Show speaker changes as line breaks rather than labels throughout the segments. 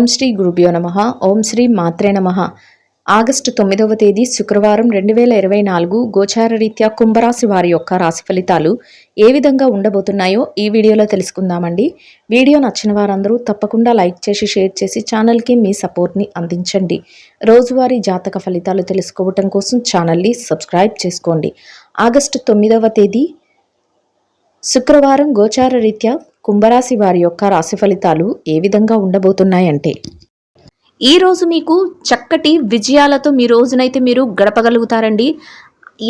ఓం శ్రీ గురుభ్యో నమః. ఓం శ్రీ మాత్రే నమః. ఆగస్టు 9వ తేదీ శుక్రవారం 2024 గోచార రీత్యా కుంభరాశి వారి యొక్క రాశి ఫలితాలు ఏ విధంగా ఉండబోతున్నాయో ఈ వీడియోలో తెలుసుకుందామండి. వీడియో నచ్చిన వారందరూ తప్పకుండా లైక్ చేసి షేర్ చేసి ఛానల్కి మీ సపోర్ట్ని అందించండి. రోజువారీ జాతక ఫలితాలు తెలుసుకోవటం కోసం ఛానల్ని సబ్స్క్రైబ్ చేసుకోండి. ఆగస్టు 9వ తేదీ శుక్రవారం గోచార రీత్యా కుంభరాశి వారి యొక్క రాశి ఫలితాలు ఏ విధంగా ఉండబోతున్నాయంటే, ఈ రోజు మీకు చక్కటి విజయాలతో మీ రోజునైతే మీరు గడపగలుగుతారండి.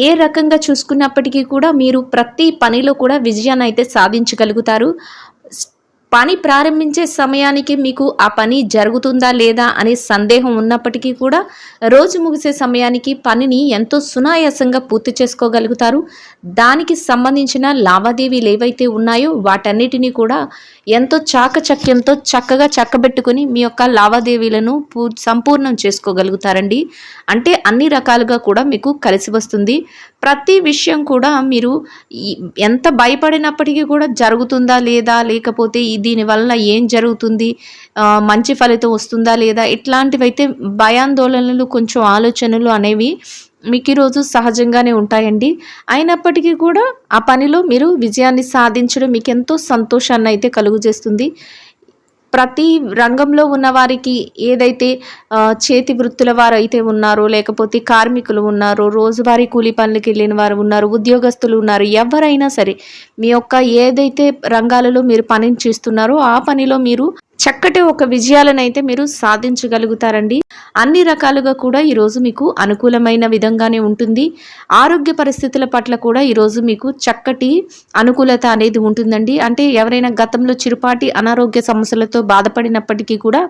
ఏ రకంగా చూసుకున్నప్పటికీ కూడా మీరు ప్రతి పనిలో కూడా విజయాన్ని అయితే సాధించగలుగుతారు. పని ప్రారంభించే సమయానికి మీకు ఆ పని జరుగుతుందా లేదా అనే సందేహం ఉన్నప్పటికీ కూడా రోజు ముగిసే సమయానికి పనిని ఎంతో సునాయాసంగా పూర్తి చేసుకోగలుగుతారు. దానికి సంబంధించిన లావాదేవీలు ఏవైతే ఉన్నాయో వాటన్నిటినీ కూడా ఎంతో చాకచక్యంతో చక్కగా చక్కబెట్టుకుని మీ యొక్క లావాదేవీలను సంపూర్ణం చేసుకోగలుగుతారండి. అంటే అన్ని రకాలుగా కూడా మీకు కలిసి వస్తుంది. ప్రతి విషయం కూడా మీరు ఎంత భయపడినప్పటికీ కూడా జరుగుతుందా లేదా, లేకపోతే దీనివల్ల ఏం జరుగుతుంది, మంచి ఫలితం వస్తుందా లేదా, ఇట్లాంటివైతే భయాందోళనలు కొంచెం ఆలోచనలు అనేవి మీకు ఈరోజు సహజంగానే ఉంటాయండి. అయినప్పటికీ కూడా ఆ పనిలో మీరు విజయాన్ని సాధించడం మీకు ఎంతో సంతోషాన్ని అయితే కలుగజేస్తుంది. ప్రతి రంగంలో ఉన్న వారికి ఏదైతే చేతి వృత్తుల వారు అయితే ఉన్నారో, లేకపోతే కార్మికులు ఉన్నారో, రోజువారీ కూలీ పనులకు వెళ్ళిన వారు ఉన్నారు, ఉద్యోగస్తులు ఉన్నారు, ఎవరైనా సరే మీ యొక్క ఏదైతే రంగాలలో మీరు పనిని చేస్తున్నారో ఆ పనిలో మీరు చక్కటి ఒక విజయాలను అయితే మీరు సాధించగలుగుతారండి. అన్ని రకాలుగా కూడా ఈరోజు మీకు అనుకూలమైన విధంగానే ఉంటుంది. ఆరోగ్య పరిస్థితుల పట్ల కూడా ఈరోజు మీకు చక్కటి అనుకూలత అనేది ఉంటుందండి. అంటే ఎవరైనా గతంలో చిరుపాటి అనారోగ్య సమస్యలతో బాధపడినప్పటికీ కూడా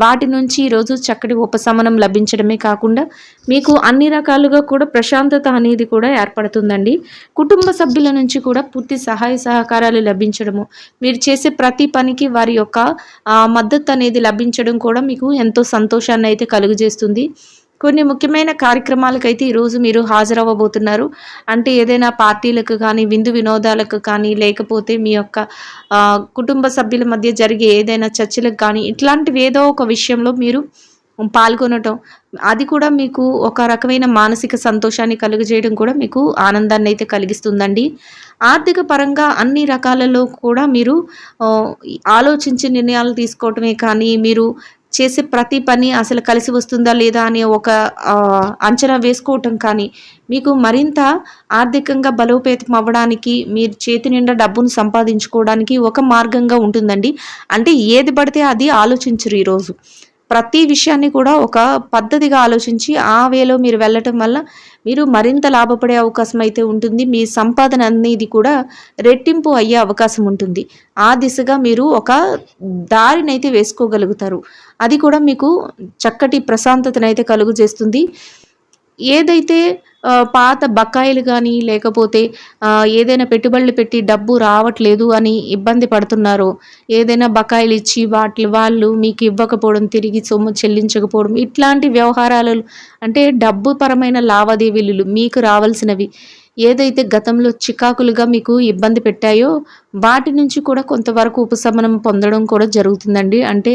వాటి నుంచి ఈరోజు చక్కటి ఉపశమనం లభించడమే కాకుండా మీకు అన్ని రకాలుగా కూడా ప్రశాంతత అనేది కూడా ఏర్పడుతుందండి. కుటుంబ సభ్యుల నుంచి కూడా పూర్తి సహాయ సహకారాలు లభించడము, మీరు చేసే ప్రతి పనికి వారి యొక్క మద్దతు అనేది లభించడం కూడా మీకు ఎంతో సంతోషాన్ని అయితే కలుగజేస్తుంది. కొన్ని ముఖ్యమైన కార్యక్రమాలకైతే ఈరోజు మీరు హాజరవ్వబోతున్నారు. అంటే ఏదైనా పార్టీలకు కానీ, విందు వినోదాలకు కానీ, లేకపోతే మీ యొక్క కుటుంబ సభ్యుల మధ్య జరిగే ఏదైనా చర్చలకు కానీ, ఇట్లాంటివి ఏదో ఒక విషయంలో మీరు పాల్గొనటం, అది కూడా మీకు ఒక రకమైన మానసిక సంతోషాన్ని కలుగజేయడం కూడా మీకు ఆనందాన్ని అయితే కలిగిస్తుందండి. ఆర్థిక పరంగా అన్ని రకాలలో కూడా మీరు ఆలోచించి నిర్ణయాలు తీసుకోవటమే కానీ, మీరు చేసే ప్రతి పని అసలు కలిసి వస్తుందా లేదా అనే ఒక అంచనా వేసుకోవటం కానీ మీకు మరింత ఆర్థికంగా బలోపేతం అవ్వడానికి, మీరు చేతి నిండా డబ్బును సంపాదించుకోవడానికి ఒక మార్గంగా ఉంటుందండి. అంటే ఏది పడితే అది ఆలోచించరు. ఈరోజు ప్రతి విషయాన్ని కూడా ఒక పద్ధతిగా ఆలోచించి ఆ వేలో మీరు వెళ్ళటం వల్ల మీరు మరింత లాభపడే అవకాశం అయితే ఉంటుంది. మీ సంపాదన అనేది కూడా రెట్టింపు అయ్యే అవకాశం ఉంటుంది. ఆ దిశగా మీరు ఒక దారినైతే వేసుకోగలుగుతారు. అది కూడా మీకు చక్కటి ప్రశాంతతనైతే కలుగజేస్తుంది. ఏదైతే పాత బకాయిలు కానీ, లేకపోతే ఏదైనా పెట్టుబడులు పెట్టి డబ్బు రావట్లేదు అని ఇబ్బంది పడుతున్నారో, ఏదైనా బకాయిలు ఇచ్చి వాళ్ళు మీకు ఇవ్వకపోవడం, తిరిగి సొమ్ము చెల్లించకపోవడం, ఇట్లాంటి వ్యవహారాలు అంటే డబ్బు పరమైన లావాదేవీలు మీకు రావాల్సినవి ఏదైతే గతంలో చికాకులుగా మీకు ఇబ్బంది పెట్టాయో వాటి నుంచి కూడా కొంతవరకు ఉపశమనం పొందడం కూడా జరుగుతుందండి. అంటే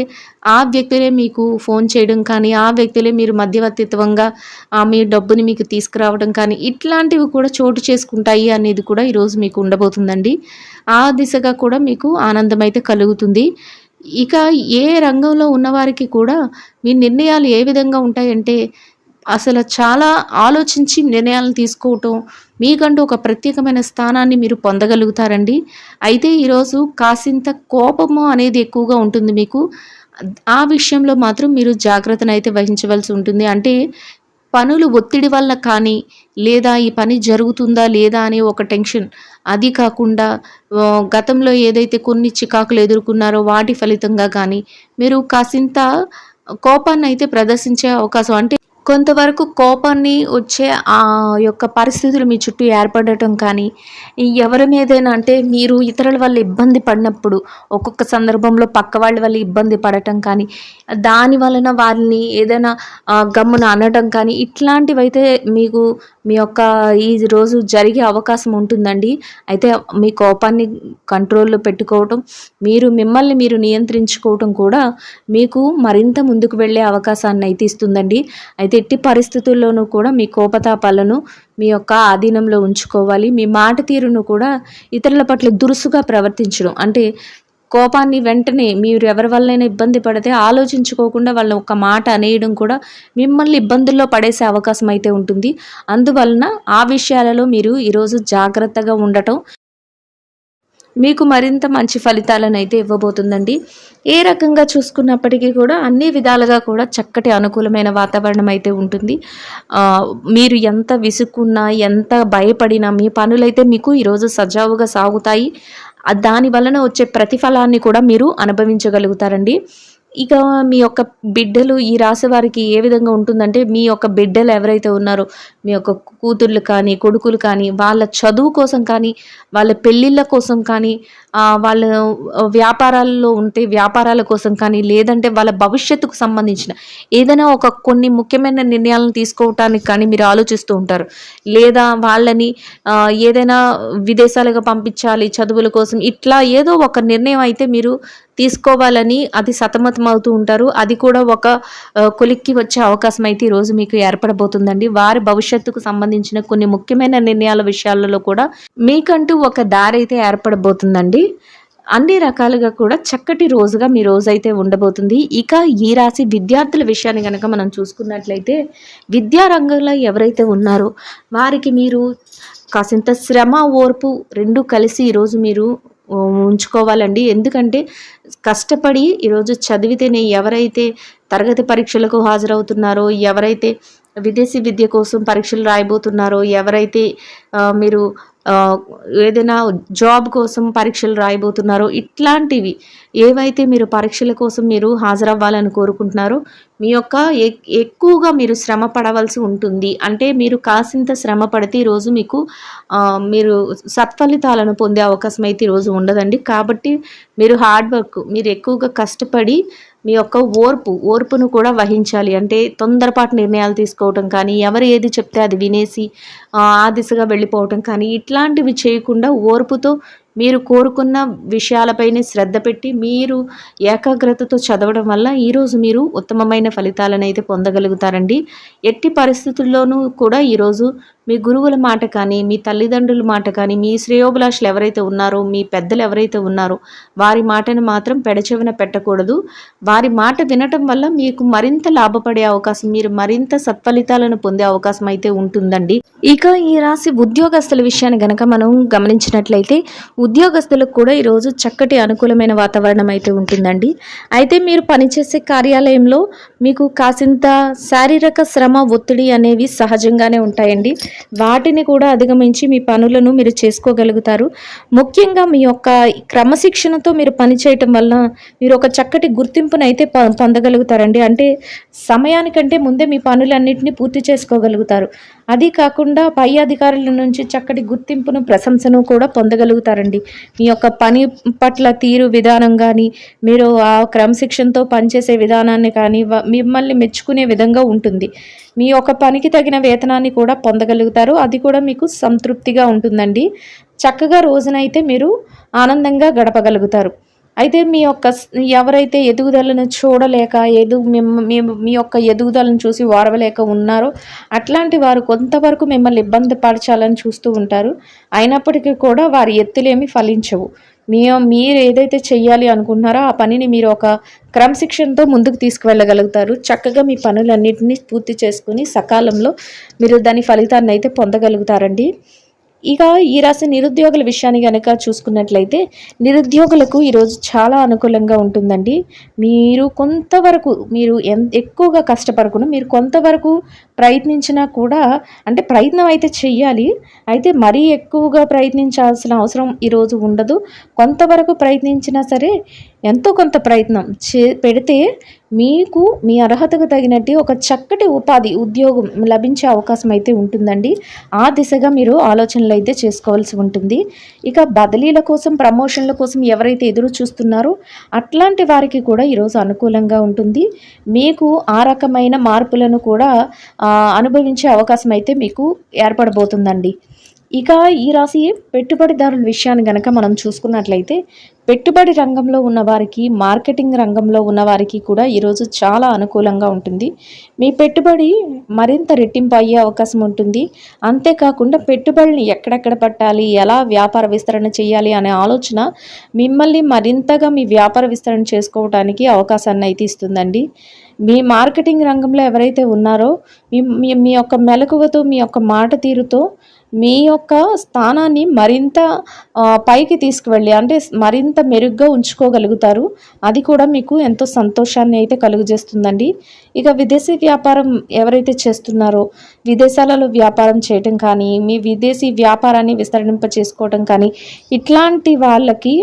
ఆ వ్యక్తులే మీకు ఫోన్ చేయడం కానీ, ఆ వ్యక్తులే మీరు మధ్యవర్తిత్వంగా మీ డబ్బుని మీకు తీసుకురావడం కానీ, ఇట్లాంటివి కూడా చోటు చేసుకుంటాయి అనేది కూడా ఈరోజు మీకు ఉండబోతుందండి. ఆ దిశగా కూడా మీకు ఆనందం అయితే కలుగుతుంది. ఇక ఏ రంగంలో ఉన్నవారికి కూడా మీ నిర్ణయాలు ఏ విధంగా ఉంటాయంటే, అసలు చాలా ఆలోచించి నిర్ణయాలను తీసుకోవటం, మీకంటూ ఒక ప్రత్యేకమైన స్థానాన్ని మీరు పొందగలుగుతారండి. అయితే ఈరోజు కాసింత కోపము అనేది ఎక్కువగా ఉంటుంది మీకు. ఆ విషయంలో మాత్రం మీరు జాగ్రత్తనైతే వహించవలసి ఉంటుంది. అంటే పనులు ఒత్తిడి వల్ల కానీ, లేదా ఈ పని జరుగుతుందా లేదా అనే ఒక టెన్షన్, అది కాకుండా గతంలో ఏదైతే కొన్ని చికాకులు ఎదుర్కొన్నారో వాటి ఫలితంగా కానీ మీరు కాసింత కోపాన్ని అయితే ప్రదర్శించే అవకాశం, అంటే కొంతవరకు కోపాన్ని వచ్చే యొక్క పరిస్థితులు మీ చుట్టూ ఏర్పడటం కానీ, ఎవరి మీదైనా అంటే మీరు ఇతరుల వల్ల ఇబ్బంది పడినప్పుడు, ఒక్కొక్క సందర్భంలో పక్క వాళ్ళ వల్ల ఇబ్బంది పడటం కానీ, దాని వలన వారిని ఏదైనా గమ్మున అనడం కానీ, ఇట్లాంటివైతే మీకు మీ యొక్క ఈ రోజు జరిగే అవకాశం ఉంటుందండి. అయితే మీ కోపాన్ని కంట్రోల్‌లో పెట్టుకోవటం, మిమ్మల్ని మీరు నియంత్రించుకోవటం కూడా మీకు మరింత ముందుకు వెళ్ళే అవకాశాన్నయితే ఇస్తుందండి. అయితే ఎట్టి పరిస్థితుల్లోనూ కూడా మీ కోపతాపాలను మీ యొక్క ఆధీనంలో ఉంచుకోవాలి. మీ మాట తీరును కూడా ఇతరుల పట్ల దురుసుగా ప్రవర్తించడం. అంటే కోపాన్ని వెంటనే మీరు ఎవరి వల్లైనా ఇబ్బంది పడితే ఆలోచించుకోకుండా వాళ్ళ ఒక మాట అనేయడం కూడా మిమ్మల్ని ఇబ్బందుల్లో పడేసే అవకాశం అయితే ఉంటుంది. అందువలన ఆ విషయాలలో మీరు ఈరోజు జాగ్రత్తగా ఉండటం మీకు మరింత మంచి ఫలితాలను అయితే ఇవ్వబోతుందండి. ఏ రకంగా చూసుకున్నప్పటికీ కూడా అన్ని విధాలుగా కూడా చక్కటి అనుకూలమైన వాతావరణం అయితే ఉంటుంది. మీరు ఎంత విసుక్కున్నా, ఎంత భయపడినా మీ పనులైతే మీకు ఈరోజు సజావుగా సాగుతాయి. దాని వలన వచ్చే ప్రతిఫలాన్ని కూడా మీరు అనుభవించగలుగుతారండి. ఇక మీ యొక్క బిడ్డలు ఈ రాశి వారికి ఏ విధంగా ఉంటుందంటే, మీ యొక్క బిడ్డలు ఎవరైతే ఉన్నారో, మీ యొక్క కూతుర్లు కానీ, కొడుకులు కానీ, వాళ్ళ చదువు కోసం కానీ, వాళ్ళ పెళ్ళిళ్ళ కోసం కానీ, వాళ్ళ వ్యాపారాల్లో ఉంటే వ్యాపారాల కోసం కానీ, లేదంటే వాళ్ళ భవిష్యత్తుకు సంబంధించిన ఏదైనా కొన్ని ముఖ్యమైన నిర్ణయాలను తీసుకోవటానికి కానీ మీరు ఆలోచిస్తూ ఉంటారు. లేదా వాళ్ళని ఏదైనా విదేశాలకు పంపించాలి చదువుల కోసం, ఇట్లా ఏదో ఒక నిర్ణయం అయితే మీరు తీసుకోవాలని అది సతమతమవుతూ ఉంటారు. అది కూడా ఒక కొలిక్కి వచ్చే అవకాశం అయితే ఈరోజు మీకు ఏర్పడబోతుందండి. వారి భవిష్యత్తుకు సంబంధించిన కొన్ని ముఖ్యమైన నిర్ణయాల విషయాలలో కూడా మీకంటూ ఒక దారి అయితే ఏర్పడబోతుందండి. అన్ని రకాలుగా కూడా చక్కటి రోజుగా మీ రోజైతే ఉండబోతుంది. ఇక ఈ రాశి విద్యార్థుల విషయాన్ని కనుక మనం చూసుకున్నట్లయితే, విద్యా రంగంలో ఎవరైతే ఉన్నారో వారికి మీరు కాసింత శ్రమ, ఓర్పు రెండు కలిసి ఈరోజు మీరు ఉంచుకోవాలండి. ఎందుకంటే కష్టపడి ఈరోజు చదివితేనే ఎవరైతే తరగతి పరీక్షలకు హాజరవుతున్నారో, ఎవరైతే విదేశీ విద్య కోసం పరీక్షలు రాయబోతున్నారో, ఎవరైతే మీరు ఏదైనా జాబ్ కోసం పరీక్షలు రాయబోతున్నారో, ఇట్లాంటివి ఏవైతే మీరు పరీక్షల కోసం మీరు హాజరవ్వాలని కోరుకుంటున్నారో, మీ యొక్క ఎక్కువగా మీరు శ్రమ పడవలసి ఉంటుంది. అంటే మీరు కాసింత శ్రమ పడితే ఈరోజు మీకు మీరు సత్ఫలితాలను పొందే అవకాశం అయితే ఈరోజు ఉండదండి. కాబట్టి మీరు హార్డ్ వర్క్, మీరు ఎక్కువగా కష్టపడి మీ యొక్క ఓర్పును కూడా వహించాలి. అంటే తొందరపాటు నిర్ణయాలు తీసుకోవటం కానీ, ఎవరు ఏది చెప్తే అది వినేసి ఆ దిశగా వెళ్ళిపోవటం కానీ, ఇట్లాంటివి చేయకుండా ఓర్పుతో మీరు కోరుకున్న విషయాలపైనే శ్రద్ధ పెట్టి మీరు ఏకాగ్రతతో చదవడం వల్ల ఈరోజు మీరు ఉత్తమమైన ఫలితాలను అయితే పొందగలుగుతారండి. ఎట్టి పరిస్థితుల్లోనూ కూడా ఈరోజు మీ గురువుల మాట కానీ, మీ తల్లిదండ్రుల మాట కానీ, మీ శ్రేయోభిలాషులు ఎవరైతే ఉన్నారో, మీ పెద్దలు ఎవరైతే ఉన్నారో వారి మాటను మాత్రం పెడచెవిన పెట్టకూడదు. వారి మాట వినటం వల్ల మీకు మరింత లాభపడే అవకాశం, మీరు మరింత సత్ఫలితాలను పొందే అవకాశం అయితే ఉంటుందండి. ఇక ఈ రాశి ఉద్యోగస్తుల విషయాన్ని గనక మనం గమనించినట్లయితే, ఉద్యోగస్తులకు కూడా ఈరోజు చక్కటి అనుకూలమైన వాతావరణం అయితే ఉంటుందండి. అయితే మీరు పనిచేసే కార్యాలయంలో మీకు కాసింత శారీరక శ్రమ, ఒత్తిడి అనేవి సహజంగానే ఉంటాయండి. వాటిని కూడా అధిగమించి మీ పనులను మీరు చేసుకోగలుగుతారు. ముఖ్యంగా మీ యొక్క క్రమశిక్షణతో మీరు పనిచేయటం వల్ల మీరు ఒక చక్కటి గుర్తింపునైతే పొందగలుగుతారండి. అంటే సమయానికంటే ముందే మీ పనులన్నింటినీ పూర్తి చేసుకోగలుగుతారు. అది కాకుండా పై అధికారుల నుంచి చక్కటి గుర్తింపును, ప్రశంసను కూడా పొందగలుగుతారండి. మీ యొక్క పని పట్ల తీరు విధానం కానీ, మీరు ఆ క్రమశిక్షణతో పనిచేసే విధానాన్ని కానీ మిమ్మల్ని మెచ్చుకునే విధంగా ఉంటుంది. మీ యొక్క పనికి తగిన వేతనాన్ని కూడా పొందగలుగుతారు. అది కూడా మీకు సంతృప్తిగా ఉంటుందండి. చక్కగా రోజునైతే మీరు ఆనందంగా గడపగలుగుతారు. అయితే మీ యొక్క ఎవరైతే ఎదుగుదలను చూడలేక మీ యొక్క ఎదుగుదలను చూసి ఓర్వలేక ఉన్నారో అట్లాంటి వారు కొంతవరకు మిమ్మల్ని ఇబ్బంది పరచాలని చూస్తూ ఉంటారు. అయినప్పటికీ కూడా వారి ఎత్తులేమి ఫలించవు. మీరు ఏదైతే చెయ్యాలి అనుకుంటున్నారో ఆ పనిని మీరు ఒక క్రమశిక్షణతో ముందుకు తీసుకువెళ్ళగలుగుతారు. చక్కగా మీ పనులన్నింటినీ పూర్తి చేసుకుని సకాలంలో మీరు దాని ఫలితాన్ని అయితే పొందగలుగుతారండి. ఇక ఈ రాశి నిరుద్యోగుల విషయాన్ని కనుక చూసుకున్నట్లయితే, నిరుద్యోగులకు ఈరోజు చాలా అనుకూలంగా ఉంటుందండి. మీరు కొంతవరకు ఎక్కువగా కష్టపడకుండా మీరు కొంతవరకు ప్రయత్నించినా కూడా, అంటే ప్రయత్నం అయితే చెయ్యాలి. అయితే మరీ ఎక్కువగా ప్రయత్నించాల్సిన అవసరం ఈరోజు ఉండదు. కొంతవరకు ప్రయత్నించినా సరే ఎంతో కొంత ప్రయత్నం పెడితే మీకు మీ అర్హతకు తగినట్టు ఒక చక్కటి ఉద్యోగం లభించే అవకాశం అయితే ఉంటుందండి. ఆ దిశగా మీరు ఆలోచనలు అయితే చేసుకోవాల్సి ఉంటుంది. ఇక బదిలీల కోసం, ప్రమోషన్ల కోసం ఎవరైతే ఎదురు చూస్తున్నారో అట్లాంటి వారికి కూడా ఈరోజు అనుకూలంగా ఉంటుంది. మీకు ఆ రకమైన మార్పులను కూడా అనుభవించే అవకాశం అయితే మీకు ఏర్పడబోతుందండి. ఇక ఈ రాశి పెట్టుబడిదారుల విషయాన్ని గనక మనం చూసుకున్నట్లయితే పెట్టుబడి రంగంలో ఉన్నవారికి, మార్కెటింగ్ రంగంలో ఉన్నవారికి కూడా ఈరోజు చాలా అనుకూలంగా ఉంటుంది. మీ పెట్టుబడి మరింత రెట్టింపు అయ్యే అవకాశం ఉంటుంది. అంతేకాకుండా పెట్టుబడిని ఎక్కడెక్కడ పెట్టాలి, ఎలా వ్యాపార విస్తరణ చేయాలి అనే ఆలోచన మిమ్మల్ని మరింతగా మీ వ్యాపార విస్తరణ చేసుకోవడానికి అవకాశాన్ని అయితే ఇస్తుందండి. మీ మార్కెటింగ్ రంగంలో ఎవరైతే ఉన్నారో మీ యొక్క మెలకువతో, మీ యొక్క మాట తీరుతో మీ యొక్క స్థానాన్ని మరింత పైకి తీసుకువెళ్ళి అంటే మరింత మెరుగ్గా ఉంచుకోగలుగుతారు. అది కూడా మీకు ఎంతో సంతోషాన్ని అయితే కలుగజేస్తుందండి. ఇక విదేశీ వ్యాపారం ఎవరైతే చేస్తున్నారో విదేశాలలో వ్యాపారం చేయటం కానీ, మీ విదేశీ వ్యాపారాన్ని విస్తరింప చేసుకోవటం కానీ ఇట్లాంటి వాళ్ళకి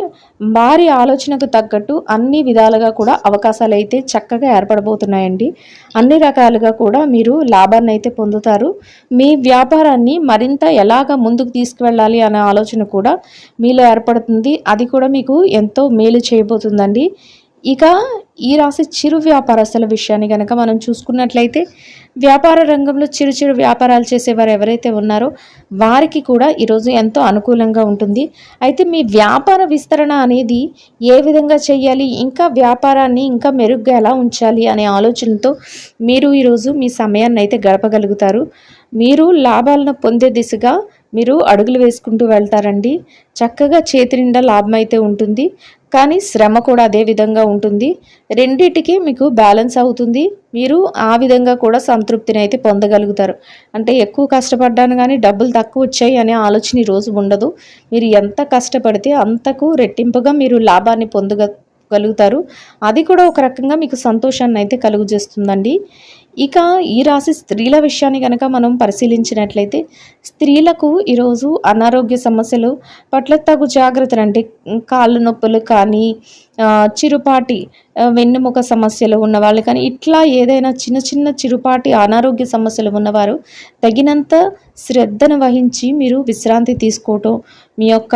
వారి ఆలోచనకు తగ్గట్టు అన్ని విధాలుగా కూడా అవకాశాలు అయితే చక్కగా ఏర్పడబోతున్నాయండి. అన్ని రకాలుగా కూడా మీరు లాభాన్ని అయితే పొందుతారు. మీ వ్యాపారాన్ని మరింత ఎలాగ ముందుకు తీసుకువెళ్ళాలి అనే ఆలోచన కూడా మీలో ఏర్పడుతుంది. అది కూడా మీకు ఎంతో మేలు చేయబోతుందండి. ఇక ఈ రాశి చిరు వ్యాపారస్తుల విషయాన్ని కనుక మనం చూసుకున్నట్లయితే వ్యాపార రంగంలో చిరు చిరు వ్యాపారాలు చేసేవారు ఎవరైతే ఉన్నారో వారికి కూడా ఈరోజు ఎంతో అనుకూలంగా ఉంటుంది. అయితే మీ వ్యాపార విస్తరణ అనేది ఏ విధంగా చేయాలి, ఇంకా వ్యాపారాన్ని ఇంకా మెరుగ్గా ఎలా ఉంచాలి అనే ఆలోచనతో మీరు ఈరోజు మీ సమయాన్ని అయితే గడపగలుగుతారు. మీరు లాభాలను పొందే దిశగా మీరు అడుగులు వేసుకుంటూ వెళ్తారండి. చక్కగా చేతి నిండా లాభం అయితే ఉంటుంది, కానీ శ్రమ కూడా అదే విధంగా ఉంటుంది. రెండిటికి మీకు బ్యాలెన్స్ అవుతుంది. మీరు ఆ విధంగా కూడా సంతృప్తిని అయితే పొందగలుగుతారు. అంటే ఎక్కువ కష్టపడ్డాను కానీ డబ్బులు తక్కువ వచ్చాయి అనే ఆలోచన ఈరోజు ఉండదు. మీరు ఎంత కష్టపడితే అంతకు రెట్టింపుగా మీరు లాభాన్ని పొందగలుగుతారు. అది కూడా ఒక రకంగా మీకు సంతోషాన్ని అయితే కలుగజేస్తుందండి. ఇక ఈ రాశి స్త్రీల విషయాన్ని కనుక మనం పరిశీలించినట్లయితే స్త్రీలకు ఈరోజు అనారోగ్య సమస్యలు పట్ల తగు జాగ్రత్తలు అంటే కాళ్ళు నొప్పులు కానీ, చిరుపాటి వెన్నుముక సమస్యలు ఉన్నవాళ్ళు కానీ ఇట్లా ఏదైనా చిన్న చిన్న చిరుపాటి అనారోగ్య సమస్యలు ఉన్నవారు తగినంత శ్రద్ధను వహించి మీరు విశ్రాంతి తీసుకోవటం, మీ యొక్క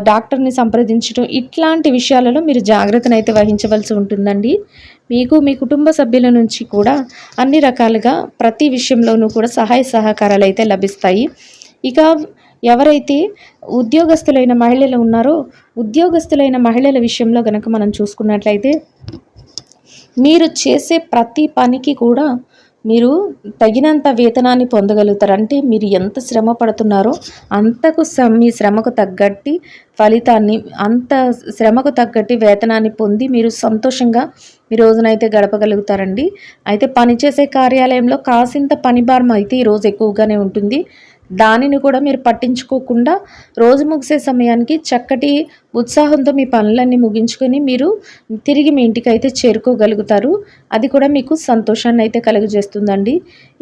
డాక్టర్ని సంప్రదించడం ఇట్లాంటి విషయాలలో మీరు జాగ్రత్తను అయితే వహించవలసి ఉంటుందండి. మీకు మీ కుటుంబ సభ్యుల నుంచి కూడా అన్ని రకాలుగా ప్రతి విషయంలోనూ కూడా సహాయ సహకారాలు అయితే లభిస్తాయి. ఇక ఎవరైతే ఉద్యోగస్తులైన మహిళలు ఉన్నారో ఉద్యోగస్తులైన మహిళల విషయంలో కనుక మనం చూసుకున్నట్లయితే మీరు చేసే ప్రతి పనికి కూడా మీరు తగినంత వేతనాన్ని పొందగలుగుతారు. అంటే మీరు ఎంత శ్రమ పడుతున్నారో అంతకు మీ శ్రమకు తగ్గట్టి ఫలితాన్ని, అంత శ్రమకు తగ్గట్టి వేతనాన్ని పొంది మీరు సంతోషంగా ఈ రోజునైతే గడపగలుగుతారండి. అయితే పనిచేసే కార్యాలయంలో కాసింత పని భారం అయితే ఈరోజు ఎక్కువగానే ఉంటుంది. దానిని కూడా మీరు పట్టించుకోకుండా రోజు ముగిసే సమయానికి చక్కటి ఉత్సాహంతో మీ పనులన్నీ ముగించుకొని మీరు తిరిగి మీ ఇంటికి అయితే చేరుకోగలుగుతారు. అది కూడా మీకు సంతోషాన్ని అయితే కలుగజేస్తుందండి.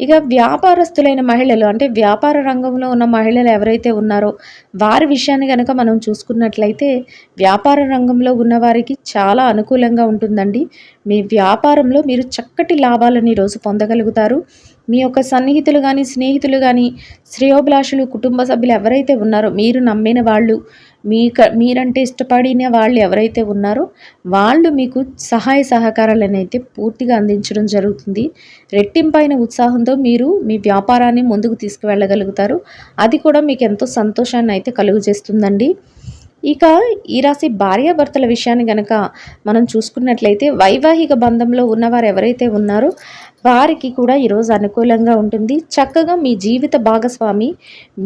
ఇక వ్యాపారస్తులైన మహిళలు అంటే వ్యాపార రంగంలో ఉన్న మహిళలు ఎవరైతే ఉన్నారో వారి విషయాన్ని కనుక మనం చూసుకున్నట్లయితే వ్యాపార రంగంలో ఉన్నవారికి చాలా అనుకూలంగా ఉంటుందండి. మీ వ్యాపారంలో మీరు చక్కటి లాభాలను ఈరోజు పొందగలుగుతారు. మీ యొక్క సన్నిహితులు కానీ, స్నేహితులు కానీ, శ్రేయోభిలాషులు, కుటుంబ సభ్యులు ఎవరైతే ఉన్నారో మీరు నమ్మిన వాళ్ళు, మీరంటే ఇష్టపడిన వాళ్ళు ఎవరైతే ఉన్నారో వాళ్ళు మీకు సహాయ సహకారాలను అయితే పూర్తిగా అందించడం జరుగుతుంది. రెట్టింపైన ఉత్సాహంతో మీరు మీ వ్యాపారాన్ని ముందుకు తీసుకువెళ్ళగలుగుతారు. అది కూడా మీకు ఎంతో సంతోషాన్ని అయితే కలుగజేస్తుందండి. ఇక ఈ రాశి భార్యాభర్తల విషయాన్ని గనక మనం చూసుకున్నట్లయితే వైవాహిక బంధంలో ఉన్నవారు ఎవరైతే ఉన్నారో వారికి కూడా ఈరోజు అనుకూలంగా ఉంటుంది. చక్కగా మీ జీవిత భాగస్వామి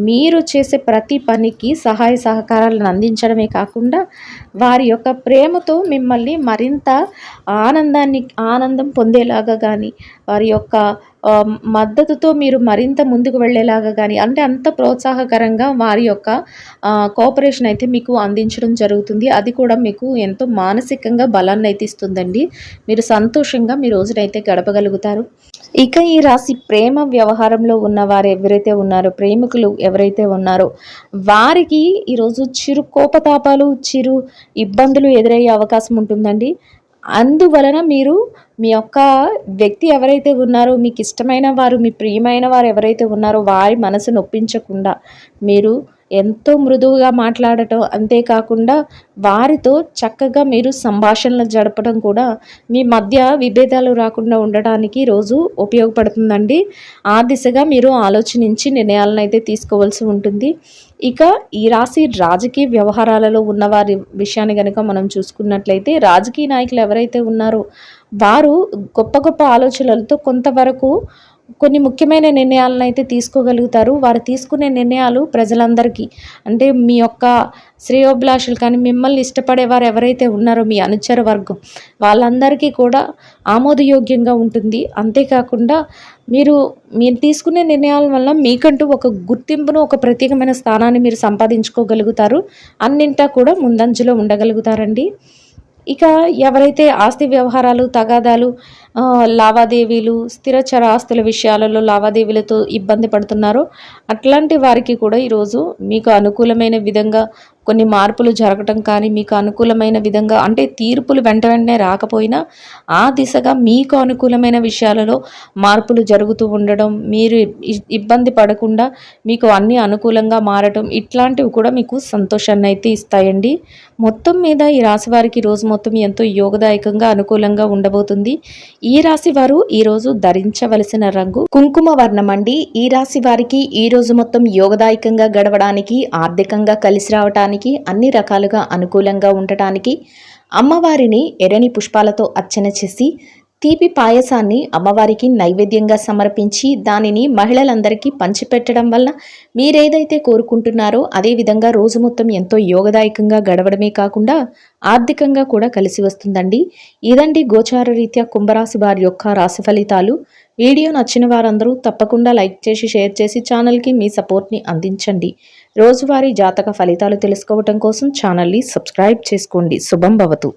మీరు చేసే ప్రతి పనికి సహాయ సహకారాలను అందించడమే కాకుండా వారి యొక్క ప్రేమతో మిమ్మల్ని మరింత ఆనందం పొందేలాగా కానీ, వారి యొక్క మద్దతుతో మీరు మరింత ముందుకు వెళ్ళేలాగా కానీ, అంటే అంత ప్రోత్సాహకరంగా వారి యొక్క కోఆపరేషన్ అయితే మీకు అందించడం జరుగుతుంది. అది కూడా మీకు ఎంతో మానసికంగా బలాన్ని అయితే ఇస్తుందండి. మీరు సంతోషంగా మీ రోజునైతే గడపగలుగుతారు. ఇక ఈ రాశి ప్రేమ వ్యవహారంలో ఉన్నవారు ఎవరైతే ఉన్నారో, ప్రేమికులు ఎవరైతే ఉన్నారో వారికి ఈరోజు చిరు కోపతాపాలు, చిరు ఇబ్బందులు ఎదురయ్యే అవకాశం ఉంటుందండి. అందువలన మీరు మీ యొక్క వ్యక్తి ఎవరైతే ఉన్నారో, మీకు ఇష్టమైన వారు, మీ ప్రియమైన వారు ఎవరైతే ఉన్నారో వారి మనసు నొప్పించకుండా మీరు ఎంతో మృదువుగా మాట్లాడటం, అంతేకాకుండా వారితో చక్కగా మీరు సంభాషణలు జరపడం కూడా మీ మధ్య విభేదాలు రాకుండా ఉండడానికి రోజు ఉపయోగపడుతుందండి. ఆ దిశగా మీరు ఆలోచించి నిర్ణయాలను అయితే తీసుకోవాల్సి ఉంటుంది. ఇక ఈ రాశి రాజకీయ వ్యవహారాలలో ఉన్నవారి విషయాన్ని కనుక మనం చూసుకున్నట్లయితే, రాజకీయ నాయకులు ఎవరైతే ఉన్నారో వారు గొప్ప గొప్ప ఆలోచనలతో కొంతవరకు కొన్ని ముఖ్యమైన నిర్ణయాలను అయితే తీసుకోగలుగుతారు. వారు తీసుకునే నిర్ణయాలు ప్రజలందరికీ, అంటే మీ యొక్క శ్రేయోభిలాషులు కానీ, మిమ్మల్ని ఇష్టపడేవారు ఎవరైతే ఉన్నారో మీ అనుచర వర్గం వాళ్ళందరికీ కూడా ఆమోదయోగ్యంగా ఉంటుంది. అంతేకాకుండా మీరు తీసుకునే నిర్ణయాల వల్ల మీకంటూ ఒక గుర్తింపును, ఒక ప్రత్యేకమైన స్థానాన్ని మీరు సంపాదించుకోగలుగుతారు. అన్నింటా కూడా ముందంజలో ఉండగలుగుతారండి. ఇక ఎవరైతే ఆస్తి వ్యవహారాలు, తగాదాలు, లావాదేవీలు, స్థిరచర ఆస్తుల విషయాలలో లావాదేవీలతో ఇబ్బంది పడుతున్నారో అట్లాంటి వారికి కూడా ఈరోజు మీకు అనుకూలమైన విధంగా కొన్ని మార్పులు జరగటం కానీ, మీకు అనుకూలమైన విధంగా, అంటే తీర్పులు వెంట వెంటనే రాకపోయినా ఆ దిశగా మీకు అనుకూలమైన విషయాలలో మార్పులు జరుగుతూ ఉండడం, మీరు ఇబ్బంది పడకుండా మీకు అన్నీ అనుకూలంగా మారటం, ఇట్లాంటివి కూడా మీకు సంతోషాన్ని అయితే ఇస్తాయండి. మొత్తం మీద ఈ రాశి వారికి రోజు మొత్తం ఎంతో యోగదాయకంగా, అనుకూలంగా ఉండబోతుంది. ఈ రాశి వారు ఈరోజు ధరించవలసిన రంగు కుంకుమ వర్ణం అండి. ఈ రాశి వారికి ఈ రోజు మొత్తం యోగదాయకంగా గడవడానికి, ఆర్థికంగా కలిసి రావడానికి, అన్ని రకాలుగా అనుకూలంగా ఉండటానికి అమ్మవారిని ఎర్రని పుష్పాలతో అర్చన చేసి తీపి పాయసాన్ని అమ్మవారికి నైవేద్యంగా సమర్పించి దానిని మహిళలందరికీ పంచిపెట్టడం వల్ల మీరేదైతే కోరుకుంటున్నారో అదేవిధంగా రోజు మొత్తం ఎంతో యోగదాయకంగా గడవడమే కాకుండా ఆర్థికంగా కూడా కలిసి వస్తుందండి. ఇదండి గోచార రీత్యా కుంభరాశి వారి యొక్క రాశి ఫలితాలు. వీడియో నచ్చిన వారందరూ తప్పకుండా లైక్ చేసి, షేర్ చేసి ఛానల్కి మీ సపోర్ట్ని అందించండి. రోజువారీ జాతక ఫలితాలు తెలుసుకోవటం కోసం ఛానల్ని సబ్స్క్రైబ్ చేసుకోండి. శుభం భవతు.